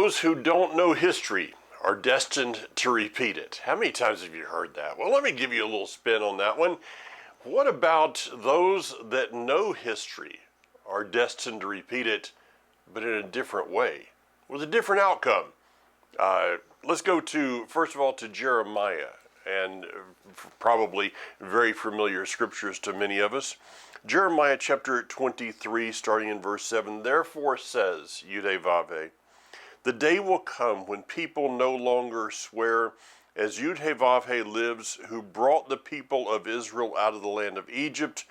Those who don't know history are destined to repeat it. How many times have you heard that? Well, let me give you a little spin on that one. What about those that know history are destined to repeat it, but in a different way, with a different outcome? Let's go to, first of all, to Jeremiah, and probably very familiar scriptures to many of us. Jeremiah chapter 23, starting in verse 7, "Therefore says Yudhe-Vavhe, the day will come when people no longer swear as Yudhe-Vavhe lives, who brought the people of Israel out of the land of Egypt,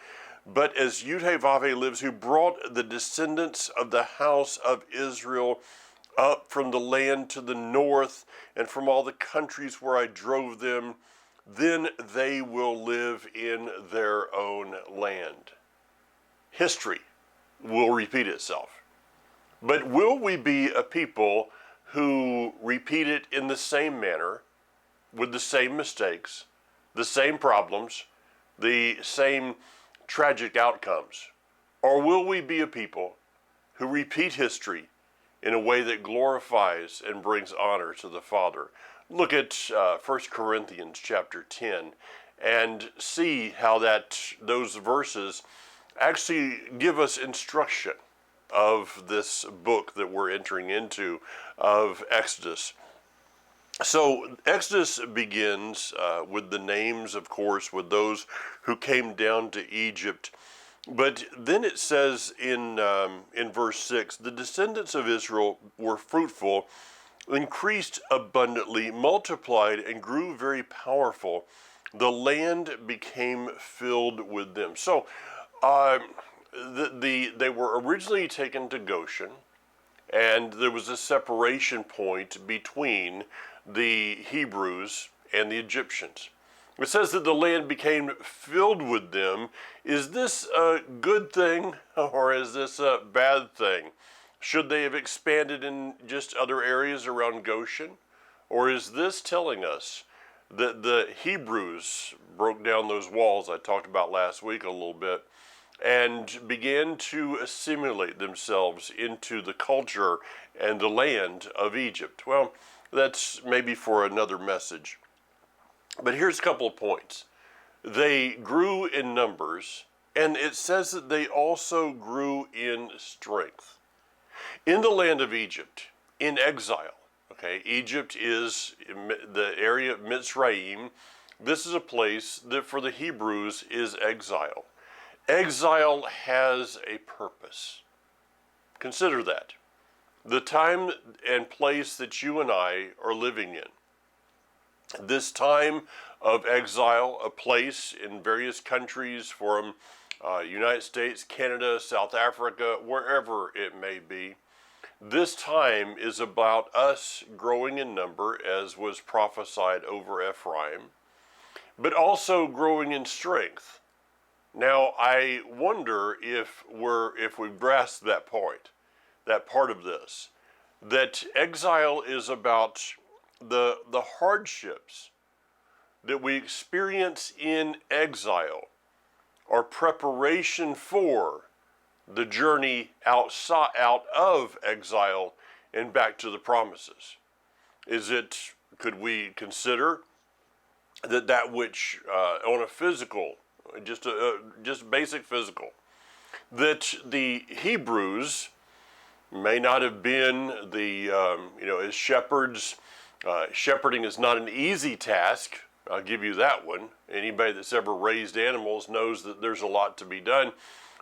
but as Yudhe-Vavhe lives, who brought the descendants of the house of Israel up from the land to the north and from all the countries where I drove them, then they will live in their own land." History will repeat itself. But will we be a people who repeat it in the same manner, with the same mistakes, the same problems, the same tragic outcomes? Or will we be a people who repeat history in a way that glorifies and brings honor to the Father? Look at 1 Corinthians chapter 10 and see how those verses actually give us instruction of this book that we're entering into of Exodus. So Exodus begins with the names, of course, with those who came down to Egypt. But then it says in verse 6, "The descendants of Israel were fruitful, increased abundantly, multiplied, and grew very powerful. The land became filled with them." So they were originally taken to Goshen, and there was a separation point between the Hebrews and the Egyptians. It says that the land became filled with them. Is this a good thing or is this a bad thing? Should they have expanded in just other areas around Goshen? Or is this telling us that the Hebrews broke down those walls I talked about last week a little bit and began to assimilate themselves into the culture and the land of Egypt? Well, that's maybe for another message. But here's a couple of points. They grew in numbers, and it says that they also grew in strength. In the land of Egypt, in exile, okay, Egypt is the area of Mitzrayim. This is a place that for the Hebrews is exile. Exile has a purpose. Consider that. The time and place that you and I are living in. This time of exile, a place in various countries from United States, Canada, South Africa, wherever it may be. This time is about us growing in number, as was prophesied over Ephraim, but also growing in strength. Now, I wonder if we grasp that point, that part of this, that exile is about the hardships that we experience in exile are preparation for the journey out of exile and back to the promises. Could we consider that which on a physical, just basic physical, that the Hebrews may not have been as shepherds. Shepherding is not an easy task. I'll give you that one. Anybody that's ever raised animals knows that there's a lot to be done.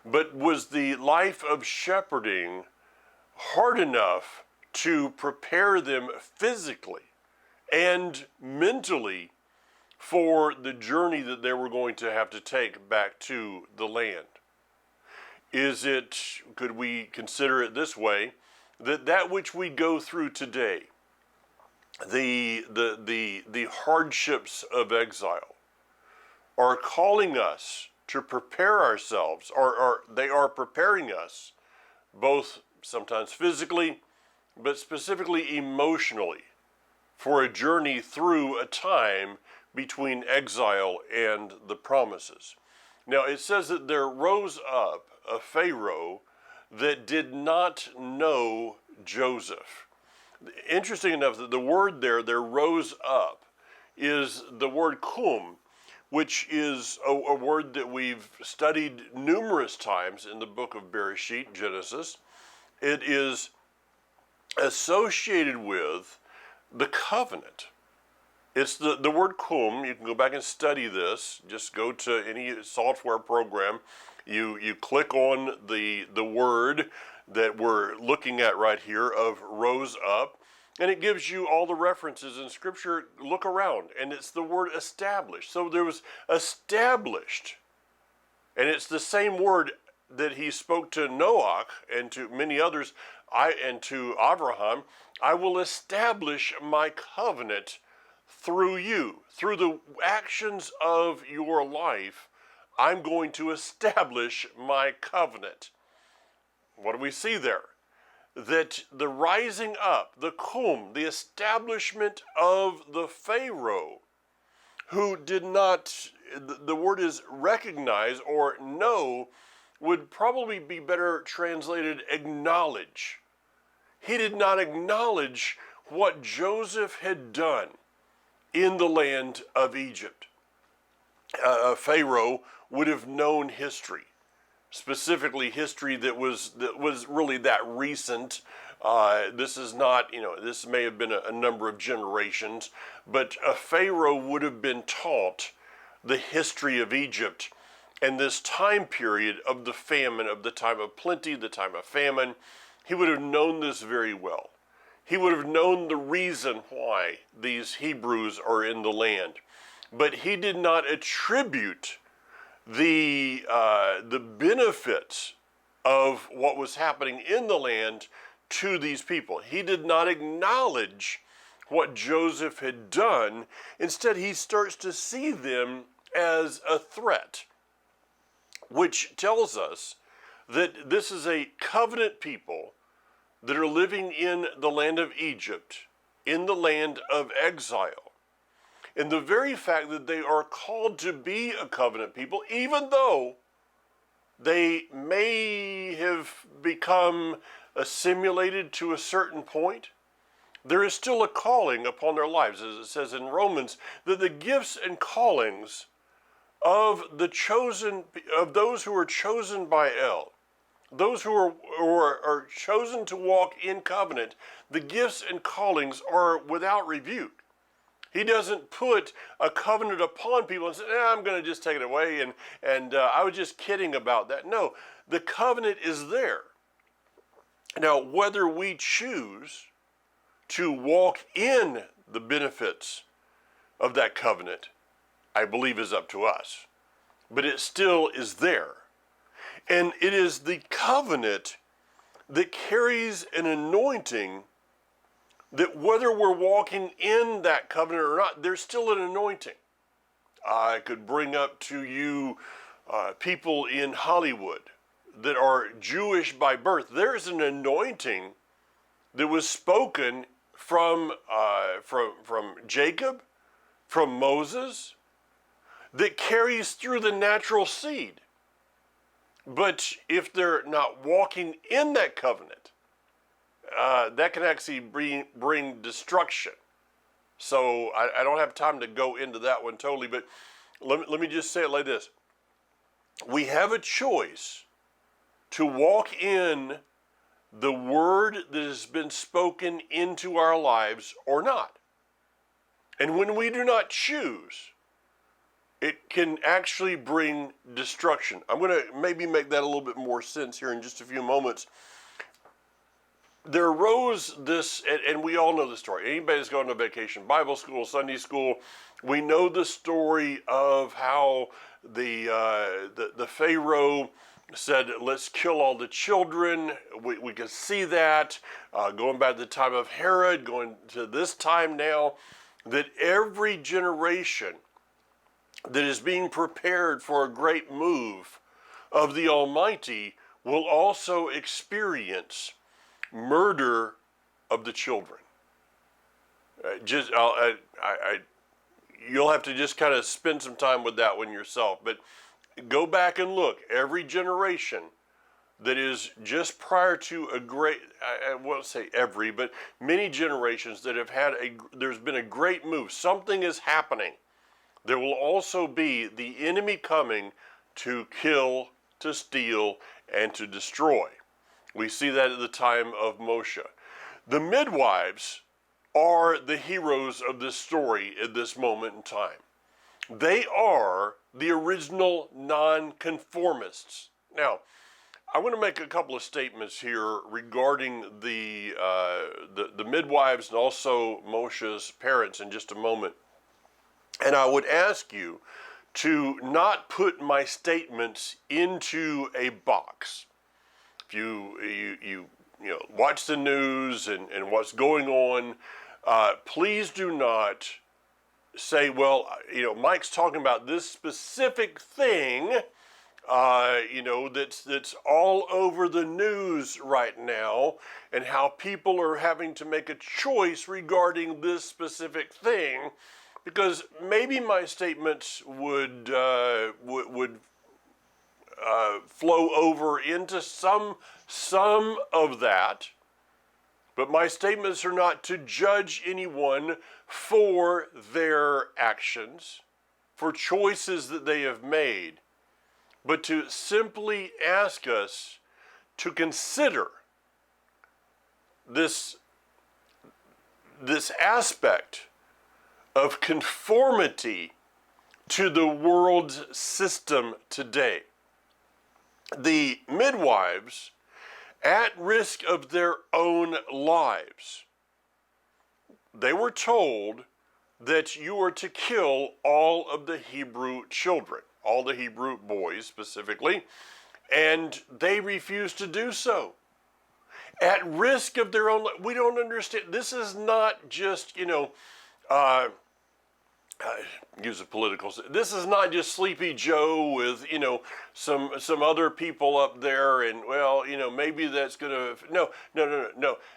But was the life of shepherding hard enough to prepare them physically and mentally for the journey that they were going to have to take back to the land? Could we consider it this way, that which we go through today, the hardships of exile, are calling us to prepare ourselves, or they are preparing us both sometimes physically, but specifically emotionally, for a journey through a time between exile and the promises. Now it says that there rose up a Pharaoh that did not know Joseph. Interesting enough that the word there rose up, is the word kum, which is a word that we've studied numerous times in the book of Bereshit, Genesis. It is associated with the covenant. It's the word kum. You can go back and study this. Just go to any software program. You click on the word that we're looking at right here of rose up, and it gives you all the references in Scripture. Look around, and it's the word established. So there was established, and it's the same word that he spoke to Noach and to many others, and to Abraham. I will establish my covenant through you, through the actions of your life. I'm going to establish my covenant. What do we see there? That the rising up, the kum, the establishment of the Pharaoh, who did not, the word is recognize or know, would probably be better translated acknowledge. He did not acknowledge what Joseph had done in the land of Egypt. Pharaoh would have known history, specifically history that was really that recent. This is not, this may have been a number of generations, but a Pharaoh would have been taught the history of Egypt and this time period of the famine, of the time of plenty, the time of famine. He would have known this very well. He would have known the reason why these Hebrews are in the land. But he did not attribute the benefits of what was happening in the land to these people. He did not acknowledge what Joseph had done. Instead, he starts to see them as a threat, which tells us that this is a covenant people that are living in the land of Egypt, in the land of exile. And the very fact that they are called to be a covenant people, even though they may have become assimilated to a certain point, there is still a calling upon their lives, as it says in Romans, that the gifts and callings of the chosen, of those who are chosen by El, those who are chosen to walk in covenant, the gifts and callings are without rebuke. He doesn't put a covenant upon people and say, I'm going to just take it away, and I was just kidding about that. No, the covenant is there. Now, whether we choose to walk in the benefits of that covenant, I believe is up to us. But it still is there. And it is the covenant that carries an anointing that whether we're walking in that covenant or not, there's still an anointing. I could bring up to you people in Hollywood that are Jewish by birth. There's an anointing that was spoken from Jacob, from Moses, that carries through the natural seed. But if they're not walking in that covenant, that can actually bring destruction. So I don't have time to go into that one totally, but let me just say it like this. We have a choice to walk in the word that has been spoken into our lives or not. And when we do not choose, it can actually bring destruction. I'm going to maybe make that a little bit more sense here in just a few moments. There arose this, and we all know the story. Anybody that's gone to vacation Bible school, Sunday school, we know the story of how the Pharaoh said, let's kill all the children. We can see that going back to the time of Herod, going to this time now, that every generation that is being prepared for a great move of the Almighty will also experience murder of the children. You'll have to just kind of spend some time with that one yourself. But go back and look. Every generation that is just prior to a great, I won't say every, but many generations that have had there's been a great move. Something is happening. There will also be the enemy coming to kill, to steal, and to destroy. We see that at the time of Moshe. The midwives are the heroes of this story at this moment in time. They are the original nonconformists. Now, I want to make a couple of statements here regarding the midwives and also Moshe's parents in just a moment. And I would ask you to not put my statements into a box. If you watch the news and what's going on, please do not say, well, Mike's talking about this specific thing, that's all over the news right now, and how people are having to make a choice regarding this specific thing, because maybe my statements would flow over into some of that. But my statements are not to judge anyone for their actions, for choices that they have made, but to simply ask us to consider this aspect of conformity to the world's system today. The midwives, at risk of their own lives, they were told that you are to kill all of the Hebrew children, all the Hebrew boys specifically, and they refused to do so. At risk of their own life. We don't understand. This is not just, use a political. This is not just Sleepy Joe with some other people up there, and maybe that's gonna. No.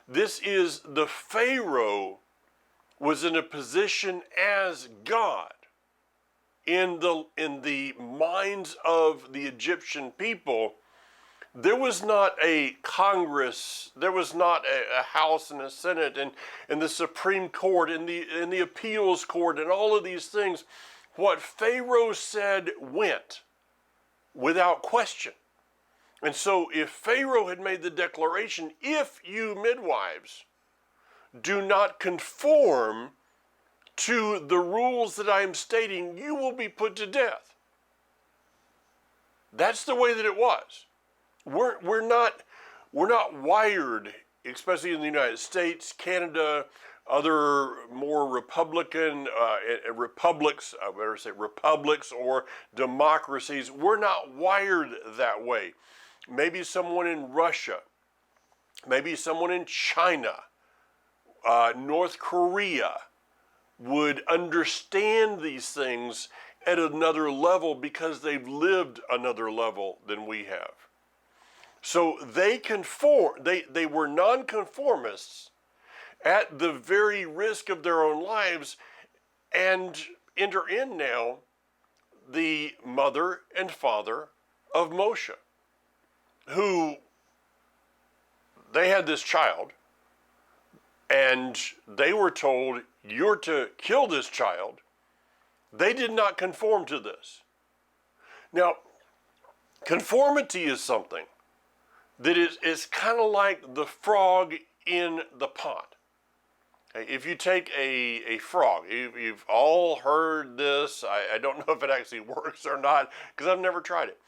This is the Pharaoh was in a position as God in the minds of the Egyptian people. There was not a Congress, there was not a House and a Senate and the Supreme Court and the appeals court and all of these things. What Pharaoh said went without question. And so if Pharaoh had made the declaration, if you midwives do not conform to the rules that I am stating, you will be put to death. That's the way that it was. We're not wired, especially in the United States, Canada, other more Republican republics, I better say republics or democracies. We're not wired that way. Maybe someone in Russia, maybe someone in China, North Korea would understand these things at another level because they've lived another level than we have. So they were nonconformists at the very risk of their own lives, and enter in now the mother and father of Moshe, who they had this child, and they were told, you're to kill this child. They did not conform to this. Now, conformity is something that is kind of like the frog in the pot. If you take a frog, you've all heard this. I don't know if it actually works or not because I've never tried it.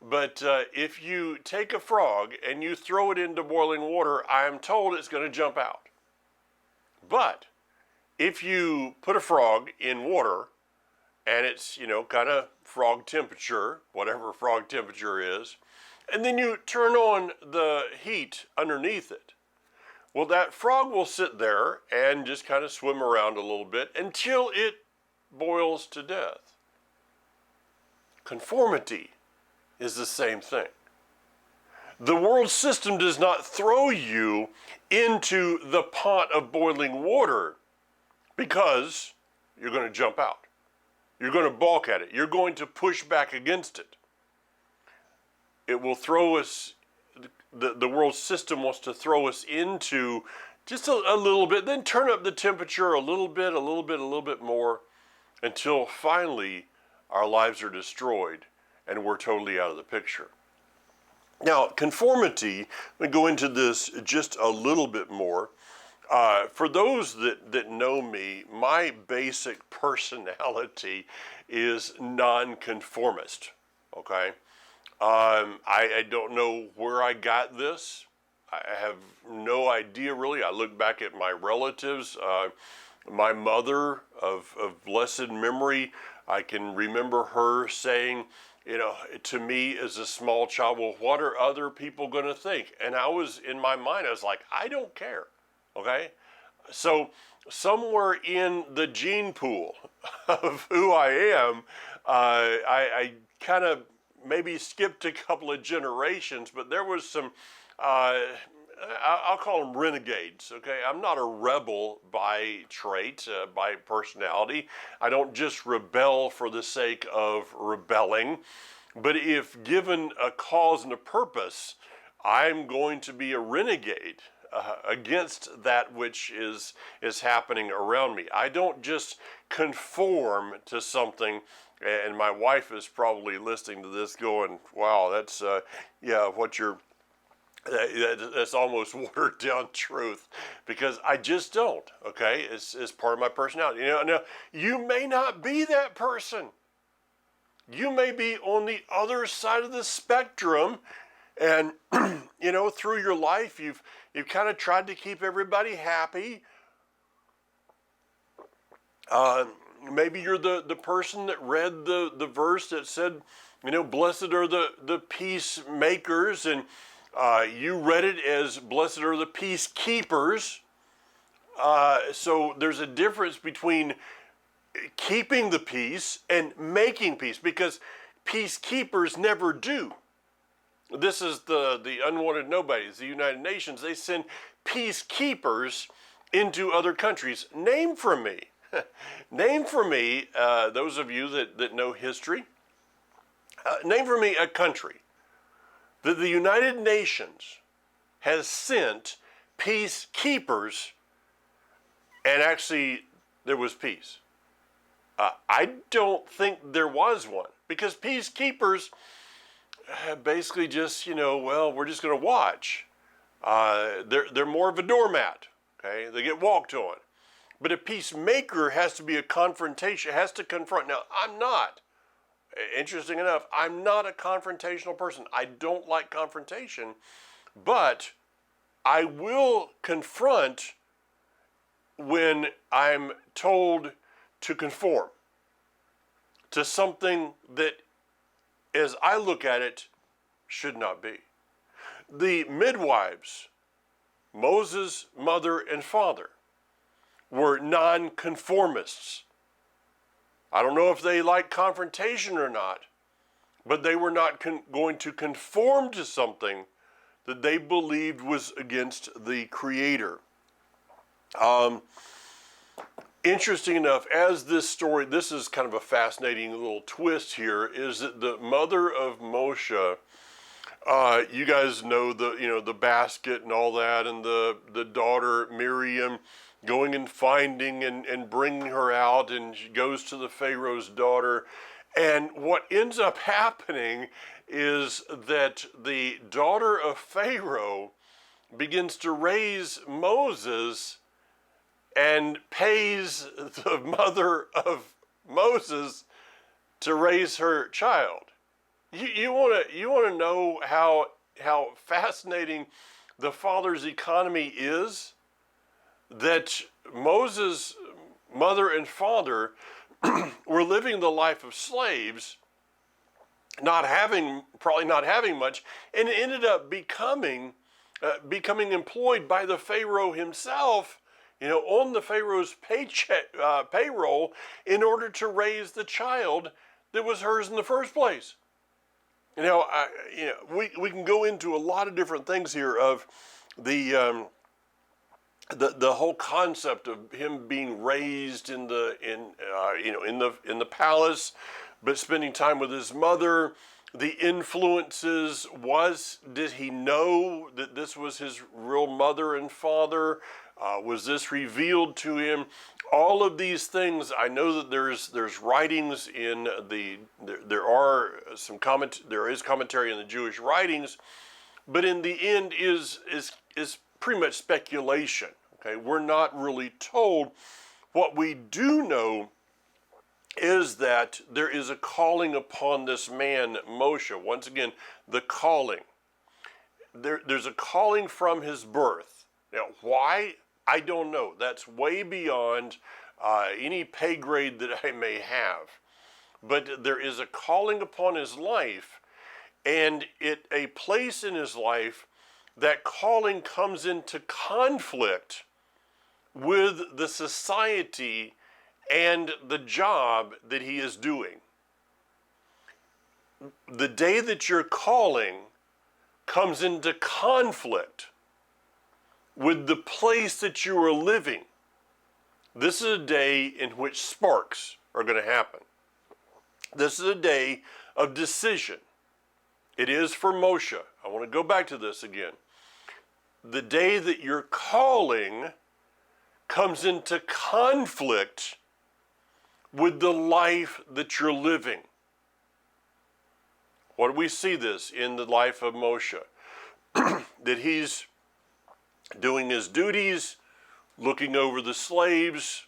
But if you take a frog and you throw it into boiling water, I'm told it's going to jump out. But if you put a frog in water and it's, kind of frog temperature, whatever frog temperature is, and then you turn on the heat underneath it, well, that frog will sit there and just kind of swim around a little bit until it boils to death. Conformity is the same thing. The world system does not throw you into the pot of boiling water because you're going to jump out. You're going to balk at it. You're going to push back against it. It will throw us the world system wants to throw us into just a little bit, then turn up the temperature a little bit, a little bit, a little bit more, until finally our lives are destroyed and we're totally out of the picture. Now, conformity, let me go into this just a little bit more. For those that know me, my basic personality is nonconformist, okay? I don't know where I got this. I have no idea really. I look back at my relatives. My mother of blessed memory, I can remember her saying, to me as a small child, well, what are other people going to think? And I was, in my mind, I was like, I don't care, okay? So somewhere in the gene pool of who I am, I kind of maybe skipped a couple of generations, but there was some, I'll call them renegades, okay? I'm not a rebel by trait, by personality. I don't just rebel for the sake of rebelling, but if given a cause and a purpose, I'm going to be a renegade against that which is happening around me. I don't just conform to something. And my wife is probably listening to this going, wow, that's, what you're, that's almost watered down truth, because I just don't, okay? It's part of my personality. Now, you may not be that person. You may be on the other side of the spectrum, and, through your life, you've kind of tried to keep everybody happy. Maybe you're the person that read the verse that said, blessed are the peacemakers, and you read it as blessed are the peacekeepers. So there's a difference between keeping the peace and making peace, because peacekeepers never do. This is the unwanted nobodies, the United Nations. They send peacekeepers into other countries. Name for me, those of you that know history, name for me a country that the United Nations has sent peacekeepers and actually there was peace. I don't think there was one, because peacekeepers basically just, we're just going to watch. They're more of a doormat, okay? They get walked on. But a peacemaker has to be a confrontation, has to confront. Now, I'm not. Interesting enough, I'm not a confrontational person. I don't like confrontation, but I will confront when I'm told to conform to something that, as I look at it, should not be. The midwives, Moses' mother and father, were nonconformists. I don't know if they liked confrontation or not, but they were not going to conform to something that they believed was against the Creator. Interesting enough, as this story, this is kind of a fascinating little twist here, is that the mother of Moshe, you guys know the basket and all that, and the daughter Miriam going and finding and bringing her out, and she goes to the Pharaoh's daughter. And what ends up happening is that the daughter of Pharaoh begins to raise Moses and pays the mother of Moses to raise her child. You want to know how fascinating the father's economy is? That Moses' mother and father were living the life of slaves, probably not having much, and ended up becoming employed by the Pharaoh himself, on the Pharaoh's payroll, in order to raise the child that was hers in the first place. We can go into a lot of different things here of the whole concept of him being raised in the palace, but spending time with his mother, the influences? Did he know that this was his real mother and father? Was this revealed to him? All of these things, I know that there's writings in there is commentary in the Jewish writings, but in the end is pretty much speculation. Okay, we're not really told. What we do know is that there is a calling upon this man, Moshe. Once again, the calling. There's a calling from his birth. Now, why? I don't know. That's way beyond any pay grade that I may have. But there is a calling upon his life, and a place in his life, that calling comes into conflict with the society and the job that he is doing. The day that your calling comes into conflict with the place that you are living, this is a day in which sparks are going to happen. This is a day of decision. It is for Moshe. I want to go back to this again. The day that your calling comes into conflict with the life that you're living. What do we see this in the life of Moshe? That he's doing his duties, looking over the slaves,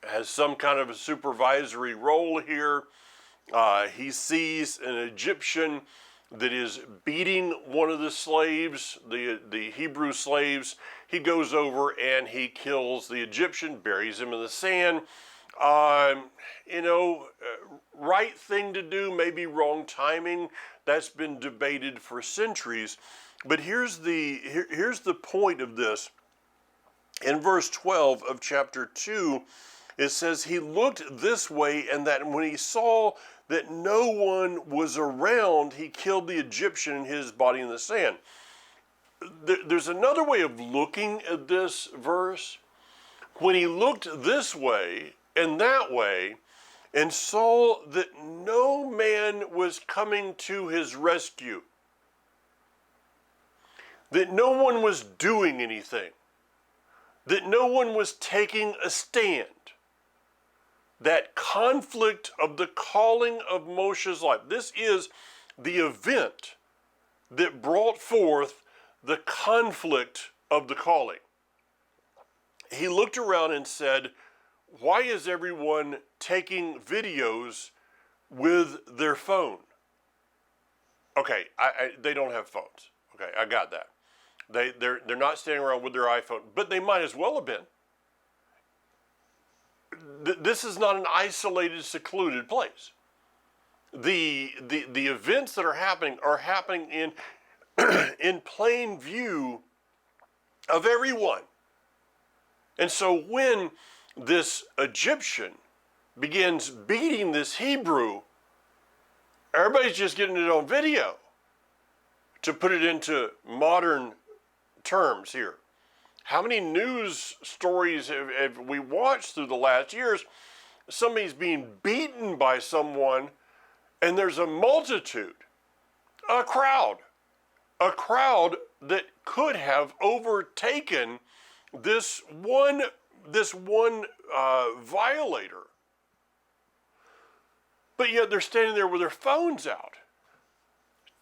has some kind of a supervisory role here. He sees an Egyptian that is beating one of the slaves, the Hebrew slaves. He goes over and he kills the Egyptian, buries him in the sand. Right thing to do, maybe wrong timing. That's been debated for centuries. But here's the point of this. In verse 12 of chapter 2, it says, he looked this way, and that when he saw that no one was around, he killed the Egyptian and hid his body in the sand. There's another way of looking at this verse. When he looked this way and that way, and saw that no man was coming to his rescue, that no one was doing anything, that no one was taking a stand, that conflict of the calling of Moshe's life. This is the event that brought forth the conflict of the calling. He looked around and said, why is everyone taking videos with their phone? Okay, they don't have phones. Okay, I got that. They're not standing around with their iPhone, but they might as well have been. This is not an isolated, secluded place. The events that are happening in in plain view of everyone. And so when this Egyptian begins beating this Hebrew, everybody's just getting it on video. To put it into modern terms here, how many news stories have we watched through the last years? Somebody's being beaten by someone, and there's a multitude, a crowd that could have overtaken this one violator. But yet they're standing there with their phones out,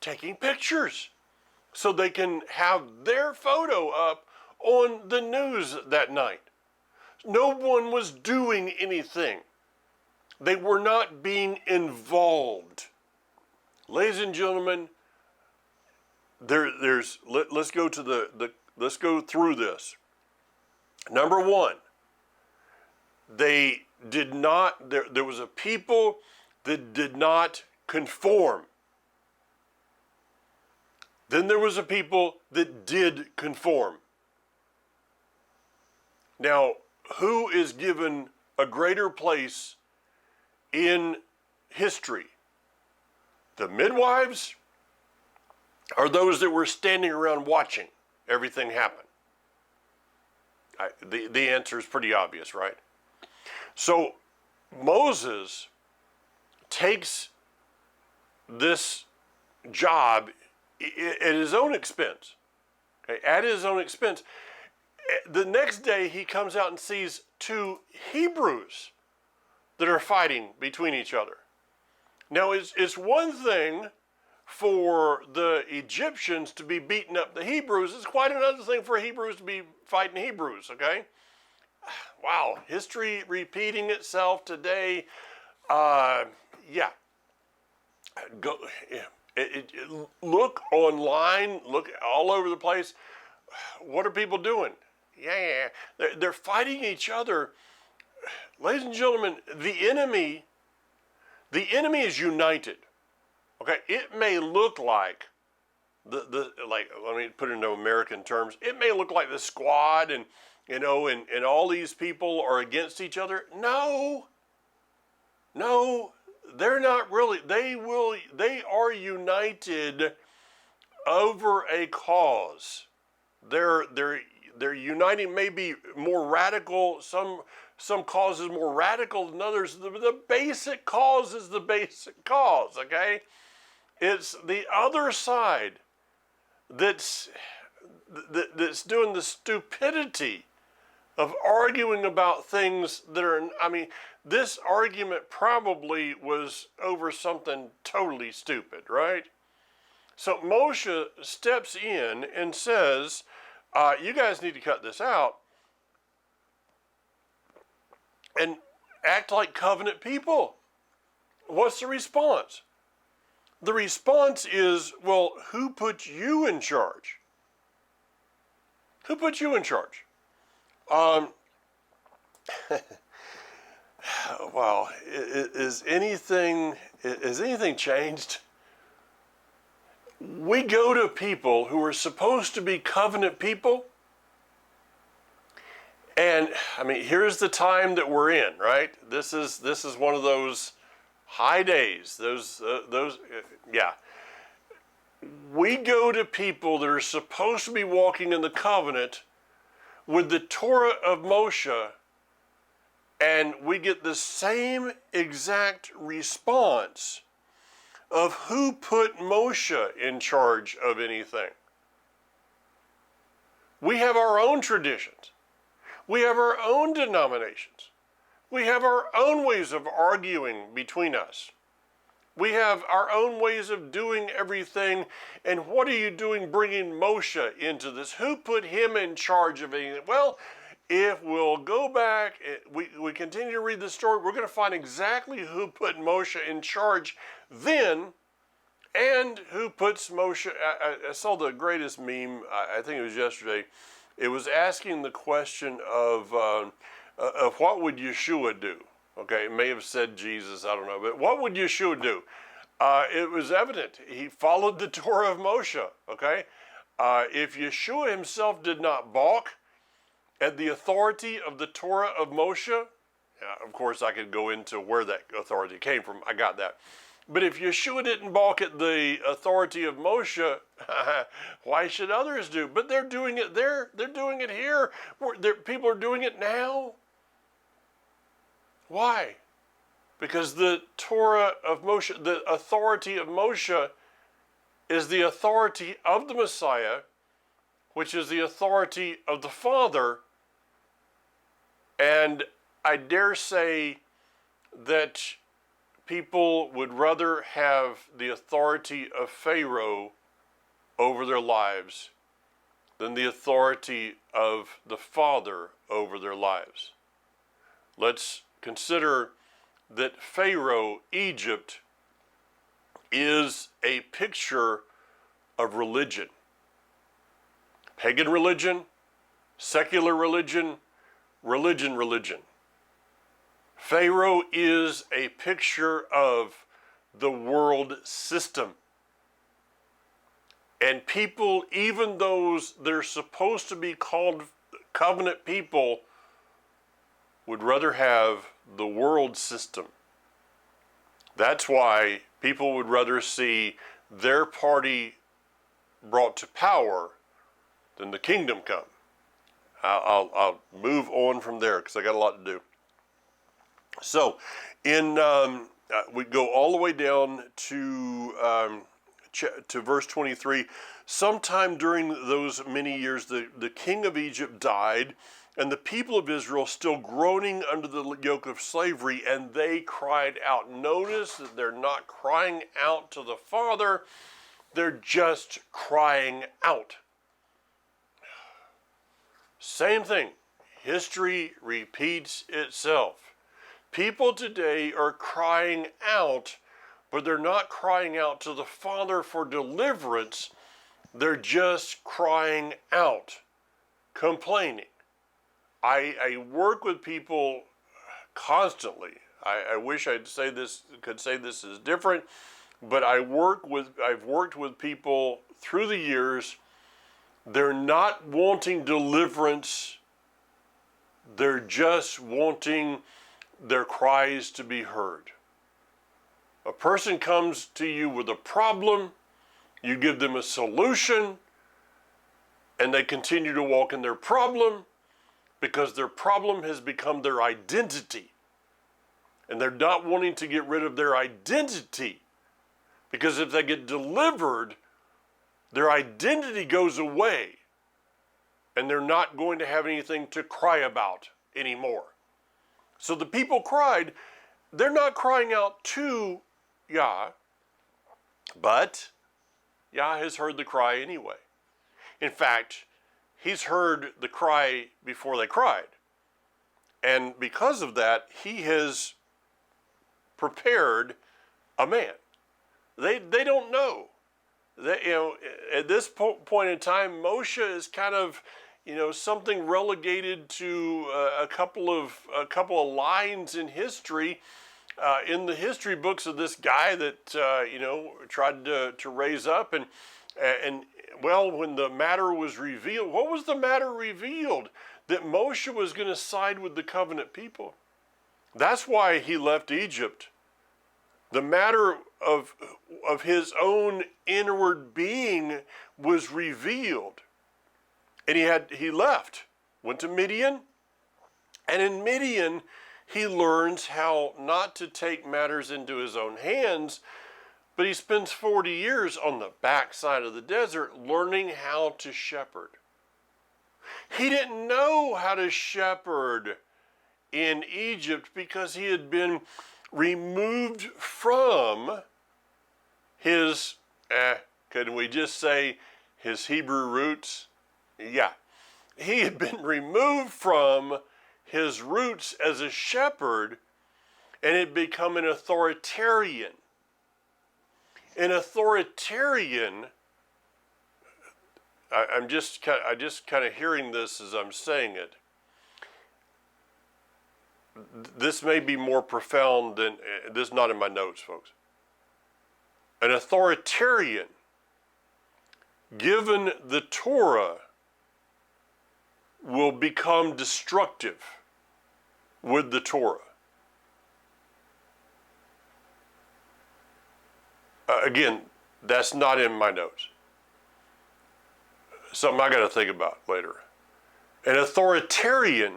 taking pictures, so they can have their photo up on the news that night. No one was doing anything. They were not being involved. Ladies and gentlemen, let's go through this. Number one, there was a people that did not conform. Then there was a people that did conform. Now, who is given a greater place in history? The midwives or those that were standing around watching everything happen? The answer is pretty obvious, right? So Moses takes this job at his own expense. Okay, at his own expense. The next day he comes out and sees two Hebrews that are fighting between each other. Now it's one thing for the Egyptians to be beating up the Hebrews. It's quite another thing for Hebrews to be fighting Hebrews, okay? Wow, history repeating itself today. Yeah. Go, look online, look all over the place. What are people doing? Yeah, they're fighting each other. Ladies and gentlemen, the enemy is united. Okay, it may look like like, let me put it into American terms. It may look like the Squad and and all these people are against each other. No, they're not really. They are united over a cause. They're uniting, maybe more radical. Some causes more radical than others. The basic cause is the basic cause. Okay, it's the other side that's doing the stupidity of arguing about things that are. I mean, this argument probably was over something totally stupid, right? So Moshe steps in and says, you guys need to cut this out and act like covenant people. What's the response? The response is, well, who put you in charge? Who put you in charge? Wow, has anything changed? We go to people who are supposed to be covenant people, and I mean, here's the time that we're in, right? This is one of those high days. Yeah. We go to people that are supposed to be walking in the covenant with the Torah of Moshe, and we get the same exact response of who put Moshe in charge of anything. We have our own traditions. We have our own denominations. We have our own ways of arguing between us. We have our own ways of doing everything. And what are you doing bringing Moshe into this? Who put him in charge of anything? Well, if we'll go back, we continue to read the story, we're going to find exactly who put Moshe in charge then, and who puts Moshe. I saw the greatest meme, I think it was yesterday. It was asking the question of what would Yeshua do? Okay, it may have said Jesus, I don't know, but what would Yeshua do? It was evident. He followed the Torah of Moshe, okay? If Yeshua himself did not balk at the authority of the Torah of Moshe, of course I could go into where that authority came from, I got that. But if Yeshua didn't balk at the authority of Moshe, why should others do? But they're doing it there, they're doing it here, people are doing it now. Why? Because the Torah of Moshe, the authority of Moshe, is the authority of the Messiah, which is the authority of the Father. And I dare say that people would rather have the authority of Pharaoh over their lives than the authority of the Father over their lives. Let's consider that Pharaoh, Egypt, is a picture of religion. Pagan religion, secular religion, religion. Pharaoh is a picture of the world system. And people, even those that are supposed to be called covenant people, would rather have the world system. That's why people would rather see their party brought to power than the kingdom come. I'll move on from there because I got a lot to do. So, we go all the way down to to verse 23, sometime during those many years, the king of Egypt died, and the people of Israel still groaning under the yoke of slavery, and they cried out. Notice that they're not crying out to the Father, they're just crying out. Same thing. History repeats itself. People today are crying out, but they're not crying out to the Father for deliverance. They're just crying out, complaining. I work with people constantly. I wish could say this is different, but I've worked with people through the years. They're not wanting deliverance. They're just wanting their cries to be heard. A person comes to you with a problem, you give them a solution, and they continue to walk in their problem because their problem has become their identity. And they're not wanting to get rid of their identity, because if they get delivered, their identity goes away and they're not going to have anything to cry about anymore. So the people cried. They're not crying out to Yah, but Yah has heard the cry anyway. In fact, he's heard the cry before they cried. And because of that, he has prepared a man. They don't know. At this point in time, Moshe is kind of, something relegated to a couple of lines in history, in the history books of this guy that tried to raise up, and well, when the matter was revealed, what was the matter revealed? That Moshe was going to side with the covenant people. That's why he left Egypt. The matter of his own inward being was revealed. And he left, went to Midian, and in Midian he learns how not to take matters into his own hands, but he spends 40 years on the backside of the desert learning how to shepherd. He didn't know how to shepherd in Egypt because he had been removed from his, can we just say his Hebrew roots? Yeah. He had been removed from his roots as a shepherd and had become an authoritarian. An authoritarian, I just kind of hearing this as I'm saying it. This may be more profound than this. Is not in my notes, folks. An authoritarian, given the Torah, will become destructive with the Torah. Again, that's not in my notes. Something I got to think about later. An authoritarian,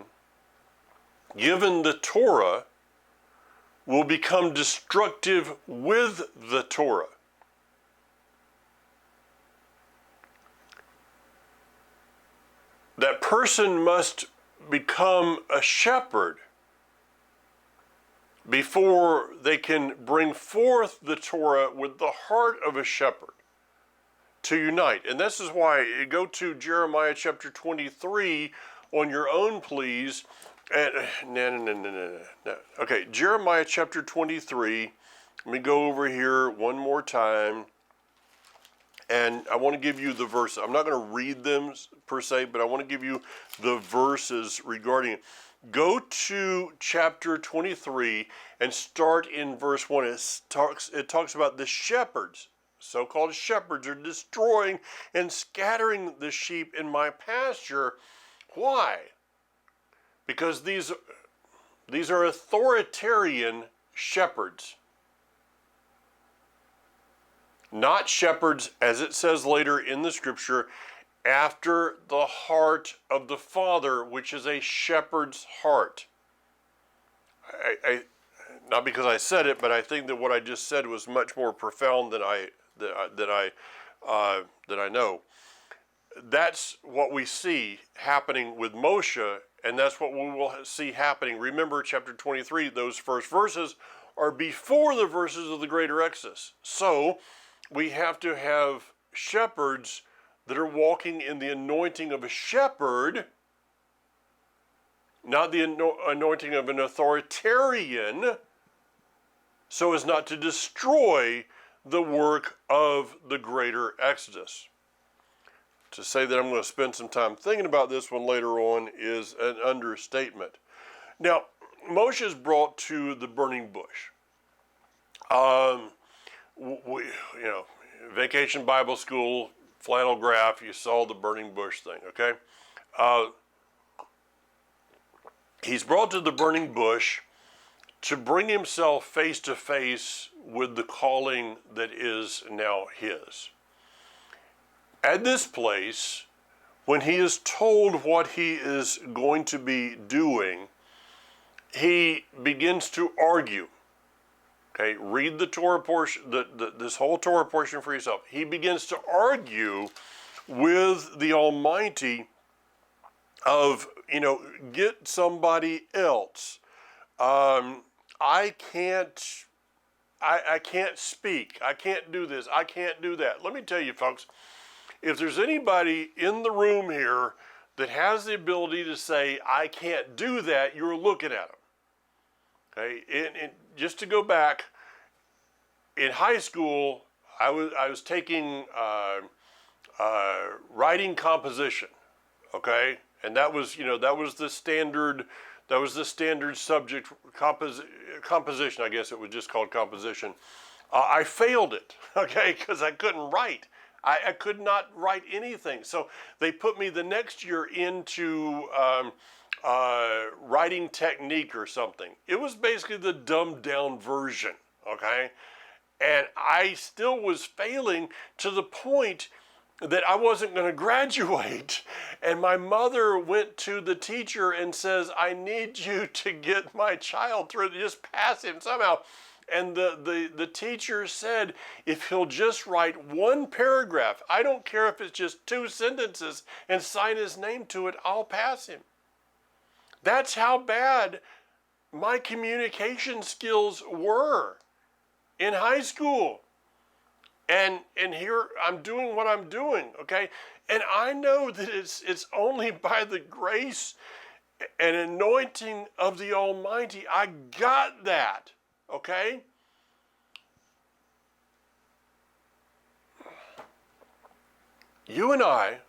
given the Torah, will become destructive with the Torah. That person must become a shepherd before they can bring forth the Torah with the heart of a shepherd to unite. And this is why you go to Jeremiah chapter 23 on your own, please. No. Okay, Jeremiah chapter 23. Let me go over here one more time. And I want to give you the verses. I'm not going to read them per se, but I want to give you the verses regarding it. Go to chapter 23 and start in verse 1. It talks about the shepherds. So-called shepherds are destroying and scattering the sheep in my pasture. Why? Because these are authoritarian shepherds. Not shepherds, as it says later in the scripture, after the heart of the Father, which is a shepherd's heart. not because I said it, but I think that what I just said was much more profound than I know. That's what we see happening with Moshe, and that's what we will see happening. Remember, chapter 23, those first verses are before the verses of the greater Exodus. So we have to have shepherds that are walking in the anointing of a shepherd, not the anointing of an authoritarian, so as not to destroy the work of the greater Exodus. To say that I'm going to spend some time thinking about this one later on is an understatement. Now, Moshe is brought to the burning bush. Vacation Bible School, flannel graph, you saw the burning bush thing, okay? He's brought to the burning bush to bring himself face to face with the calling that is now his. At this place, when he is told what he is going to be doing, he begins to argue. Okay, read the Torah portion, this whole Torah portion for yourself. He begins to argue with the Almighty of, get somebody else. I can't speak. I can't do this. I can't do that. Let me tell you, folks, if there's anybody in the room here that has the ability to say, I can't do that, you're looking at them. Okay, and just to go back, in high school, I was taking writing composition, okay, and that was the standard subject, composition. I guess it was just called composition. I failed it, okay, because I couldn't write. I could not write anything. So they put me the next year into writing technique or something. It was basically the dumbed down version, okay? And I still was failing to the point that I wasn't going to graduate. And my mother went to the teacher and says, I need you to get my child through, just pass him somehow. And the teacher said, if he'll just write one paragraph, I don't care if it's just 2 sentences, and sign his name to it, I'll pass him. That's how bad my communication skills were in high school. And here I'm doing what I'm doing, okay? And I know that it's only by the grace and anointing of the Almighty I got that. Okay? You and I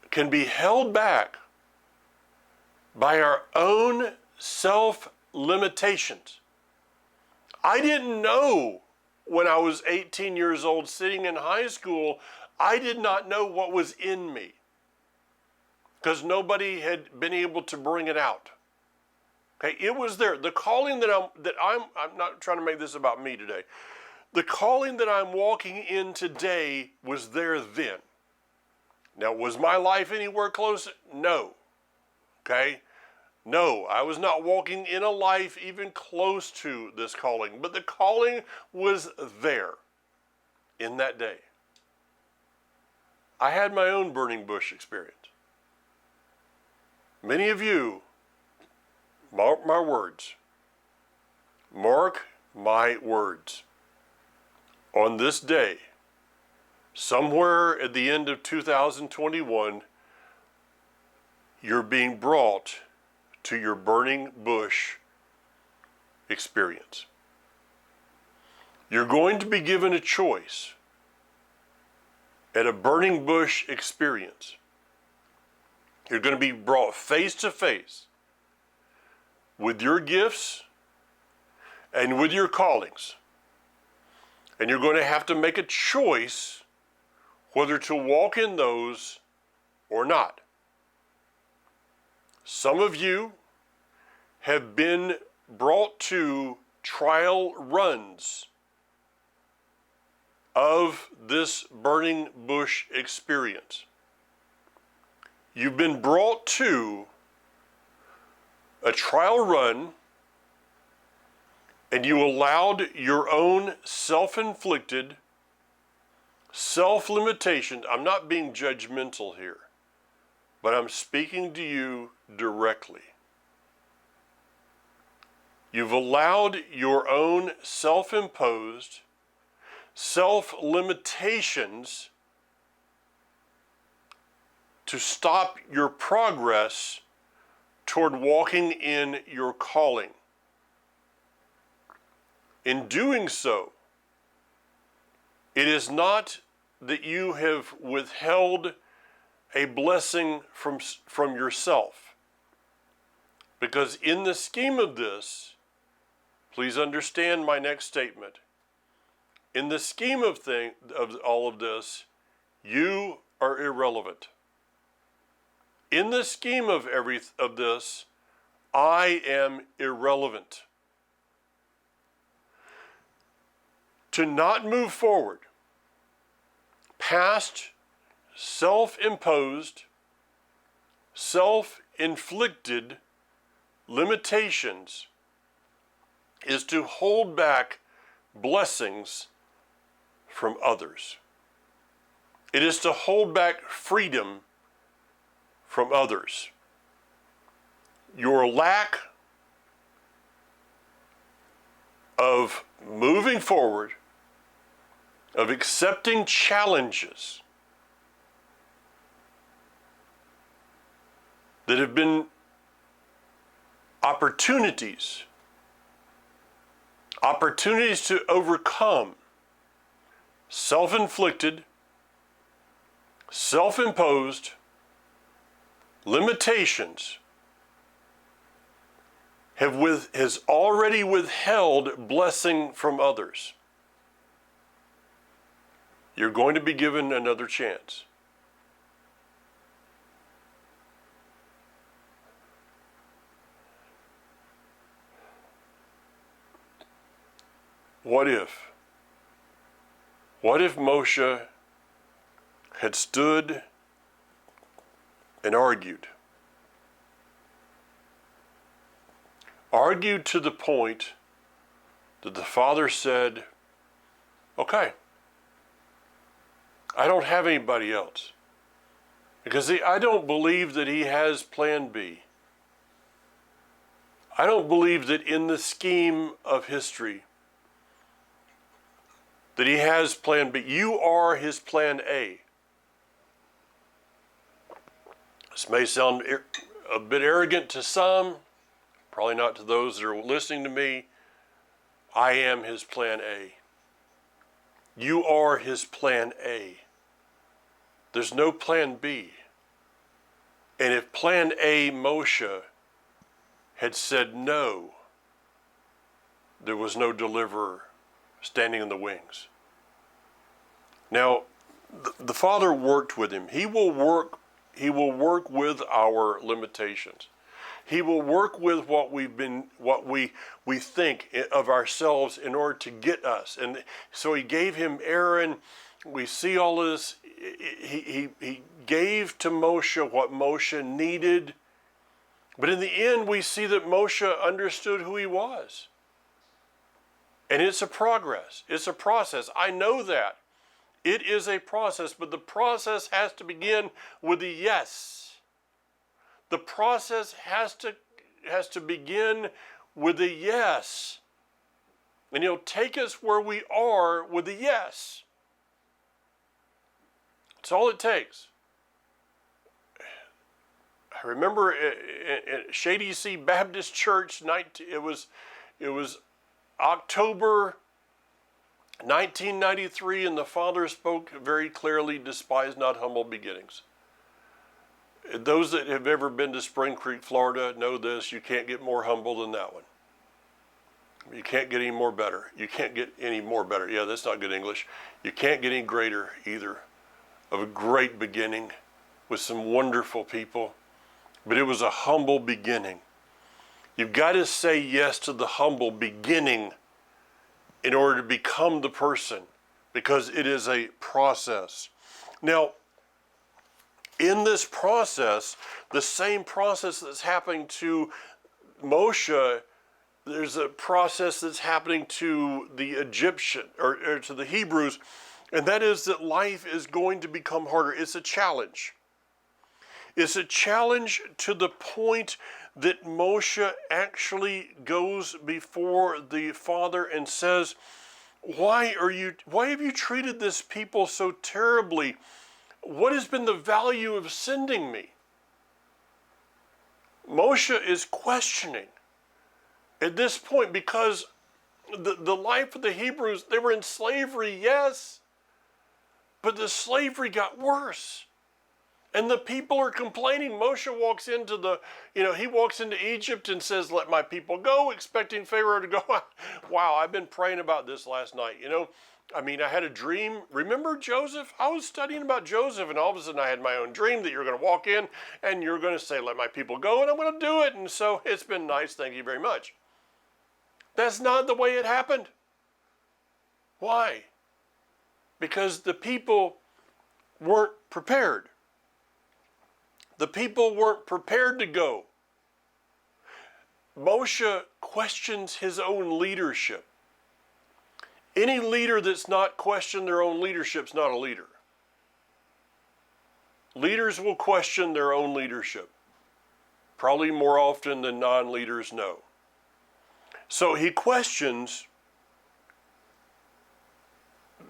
can be held back by our own self-limitations. I didn't know when I was 18 years old sitting in high school, I did not know what was in me because nobody had been able to bring it out. Okay, it was there. The calling I'm not trying to make this about me today. The calling that I'm walking in today was there then. Now, was my life anywhere close? No. Okay? No, I was not walking in a life even close to this calling, but the calling was there in that day. I had my own burning bush experience. Many of you, mark my words. Mark my words. On this day, somewhere at the end of 2021, you're being brought to your burning bush experience. You're going to be given a choice at a burning bush experience. You're going to be brought face to face with your gifts and with your callings. And you're going to have to make a choice whether to walk in those or not. Some of you have been brought to trial runs of this burning bush experience. You've been brought to a trial run and you allowed your own self-inflicted, self-limitation. I'm not being judgmental here, but I'm speaking to you directly. You've allowed your own self-imposed, self-limitations to stop your progress toward walking in your calling. In doing so, it is not that you have withheld a blessing from yourself. Because in the scheme of this, please understand my next statement. In the scheme of all of this, you are irrelevant. In the scheme of this, I am irrelevant. To not move forward past self-imposed, self-inflicted limitations is to hold back blessings from others. It is to hold back freedom from others. Your lack of moving forward, of accepting challenges that have been opportunities to overcome self-inflicted, self-imposed limitations has already withheld blessing from others. You're going to be given another chance. What if Moshe had stood and argued to the point that the Father said, okay, I don't have anybody else. Because I don't believe that he has plan B. I don't believe that in the scheme of history that he has plan B. You are his plan A. This may sound a bit arrogant to some, probably not to those that are listening to me. I am his plan A. You are his plan A. There's no plan B. And if plan A, Moshe, had said no, there was no deliverer standing in the wings. Now, the Father worked with him. He will work with our limitations. He will work with what we think of ourselves in order to get us. And so he gave him Aaron. We see all this. He gave to Moshe what Moshe needed. But in the end, we see that Moshe understood who he was. And it's a progress. It's a process. I know that. It is a process, but the process has to begin with a yes. The process has to begin with a yes. And he'll take us where we are with a yes. That's all it takes. I remember at Shady Sea Baptist Church, it was October 1993, and the Father spoke very clearly, despise not humble beginnings. Those that have ever been to Spring Creek, Florida, know this: you can't get more humble than that one. You can't get any more better. You can't get any more better. Yeah, that's not good English. You can't get any greater either. Of a great beginning with some wonderful people. But it was a humble beginning. You've got to say yes to the humble beginning in order to become the person, because it is a process. Now, in this process, the same process that's happening to Moshe there's a process that's happening to the Egyptian or to the Hebrews, and that is that life is going to become harder. It's a challenge. It's a challenge to the point that Moshe actually goes before the Father and says, why have you treated this people so terribly? What has been the value of sending me? Moshe is questioning at this point because the life of the Hebrews, they were in slavery, yes, but the slavery got worse. And the people are complaining. Moshe walks into he walks into Egypt and says, let my people go, expecting Pharaoh to go. Wow, I've been praying about this last night. I had a dream. Remember Joseph? I was studying about Joseph, and all of a sudden I had my own dream that you're going to walk in and you're going to say, let my people go, and I'm going to do it. And so it's been nice. Thank you very much. That's not the way it happened. Why? Because the people weren't prepared. The people weren't prepared to go. Moshe questions his own leadership. Any leader that's not questioned their own leadership is not a leader. Leaders will question their own leadership, probably more often than non-leaders know. So he questions.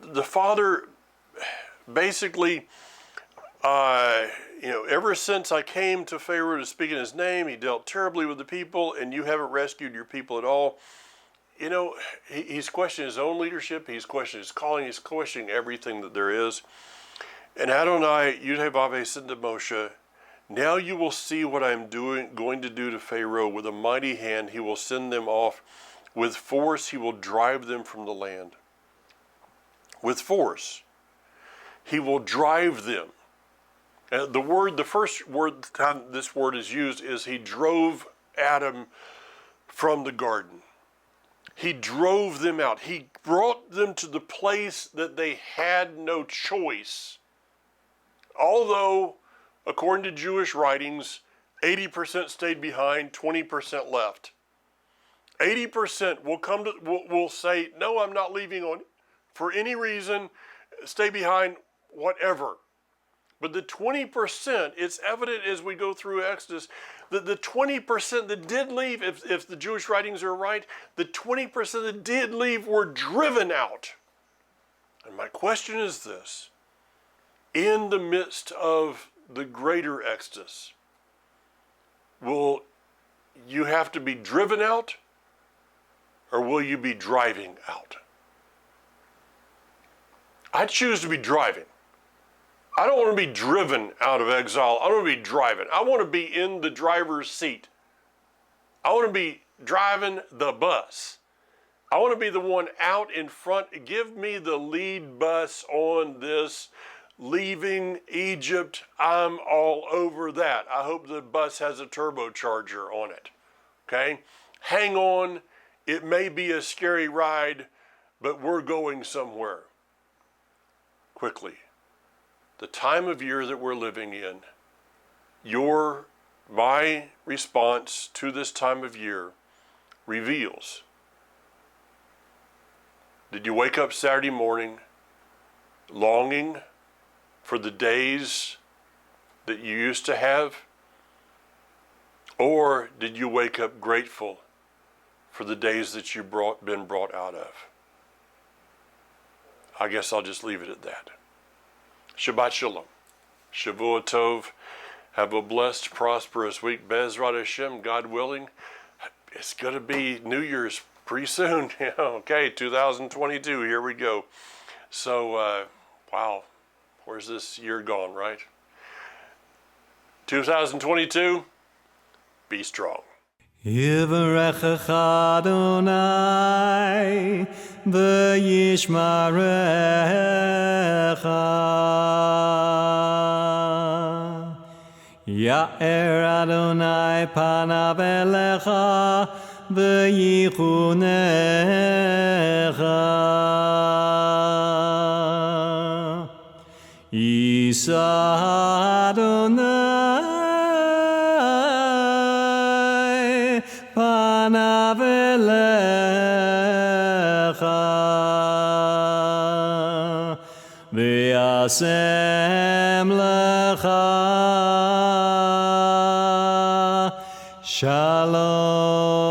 The Father basically, ever since I came to Pharaoh to speak in his name, he dealt terribly with the people, and you haven't rescued your people at all. He's questioning his own leadership. He's questioning his calling. He's questioning everything that there is. And Adonai, Yud-Heh-Vav-Heh, said to Moshe, now you will see what I am going to do to Pharaoh. With a mighty hand, he will send them off. With force, he will drive them from the land. With force, he will drive them. The first word time this word is used is he drove Adam from the garden. He drove them out. He brought them to the place that they had no choice. Although, according to Jewish writings, 80% stayed behind, 20% left. 80% will say, no, I'm not leaving for any reason, stay behind, whatever. But the 20%, it's evident as we go through Exodus, that the 20% that did leave, if the Jewish writings are right, the 20% that did leave were driven out. And my question is this: in the midst of the greater Exodus, will you have to be driven out, or will you be driving out? I choose to be driving. I don't want to be driven out of exile. I don't want to be driving. I want to be in the driver's seat. I want to be driving the bus. I want to be the one out in front. Give me the lead bus on this leaving Egypt. I'm all over that. I hope the bus has a turbocharger on it. Okay? Hang on. It may be a scary ride, but we're going somewhere. Quickly. The time of year that we're living in, my response to this time of year reveals. Did you wake up Saturday morning longing for the days that you used to have? Or did you wake up grateful for the days that you've been brought out of? I guess I'll just leave it at that. Shabbat Shalom. Shavua Tov. Have a blessed, prosperous week. Bezrat Hashem, God willing. It's going to be New Year's pretty soon. Okay, 2022, here we go. So, wow, where's this year gone, right? 2022, be strong. Yivarechecha Adonai v'yishmarecha Ya'er Adonai panav elecha v'yichunecha Yisa Adonai panav elecha v'yasem lecha shalom.